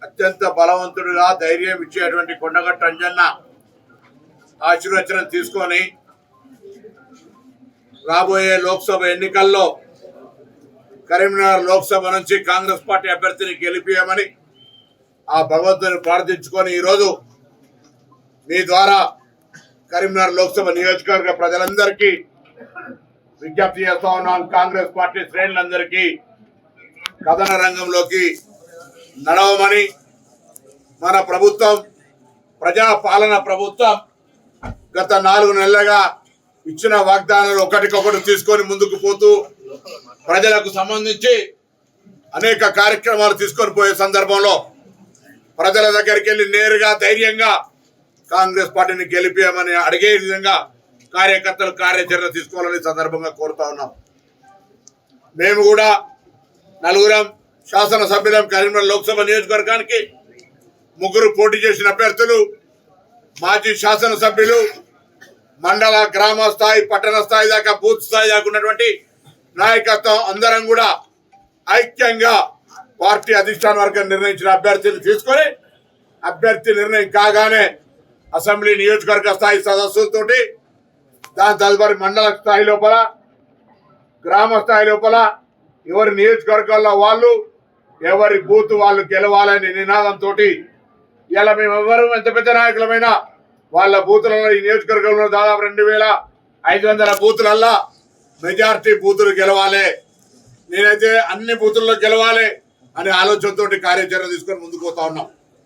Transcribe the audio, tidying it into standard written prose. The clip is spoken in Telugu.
అత్యంత బలవంతుడిగా ధైర్యం ఇచ్చేటువంటి కొండగట్టు అంజన్న ఆశీర్వచనం తీసుకొని రాబోయే లోక్సభ ఎన్నికల్లో కరీంనగర్ లోక్సభ నుంచి కాంగ్రెస్ పార్టీ అభ్యర్థిని గెలిపియమని ఆ భగవంతుని ప్రార్థించుకొని ఈరోజు మీ ద్వారా కరీంనగర్ లోక్సభ నియోజకవర్గ ప్రజలందరికీ విజ్ఞప్తి చేస్తా ఉన్నాం. కాంగ్రెస్ పార్టీ శ్రేణులందరికీ కథన రంగంలోకి నడవమని, మన ప్రభుత్వం ప్రజా పాలన ప్రభుత్వం గత 4 నెలలుగా ఇచ్చిన వాగ్దానాలు ఒకటికొకటి తీసుకొని ముందుకు పోతూ ప్రజలకు సంబంధించి అనేక కార్యక్రమాలు తీసుకొని పోయే సందర్భంలో ప్రజల దగ్గరికి వెళ్ళి నేరుగా ధైర్యంగా కాంగ్రెస్ పార్టీని గెలిపియమని అడిగే విధంగా కార్యకర్తలు కార్యాచరణ తీసుకోవాలని సందర్భంగా కోరుతా ఉన్నాం. మేము కూడా 4 శాసనసభ్యులం. కరీంనగర్ లోక్సభ నియోజకవర్గానికి 3 పోటీ చేసిన అభ్యర్థులు, మాజీ శాసనసభ్యులు, మండల గ్రామ స్థాయి పట్టణ స్థాయి దాకా బూత్ స్థాయి దాకా ఉన్నటువంటి నాయకత్వం అందరం కూడా ఐక్యంగా పార్టీ అధిష్టాన వర్గం నిర్ణయించిన అభ్యర్థిని తీసుకొని అభ్యర్థి నిర్ణయం కాగానే అసెంబ్లీ నియోజకవర్గ స్థాయి సదస్సులతోటి దాని తదుపరి మండల స్థాయి లోపల గ్రామ స్థాయి లోపల ఎవరి నియోజకవర్గాల్లో వాళ్ళు ఎవరి బూత్ వాళ్ళు గెలవాలనే నినాదంతో ఇలా మేమెవ్వరూ ఎంత పెద్ద నాయకులమైనా వాళ్ళ బూతులలో ఈ నియోజకవర్గంలో దాదాపు 2500 బూతులల్లా మెజార్టీ బూతులు గెలవాలి, నేనైతే అన్ని బూతుల్లో గెలవాలి అనే ఆలోచనతో కార్యాచరణ తీసుకొని ముందుకు పోతా ఉన్నాం.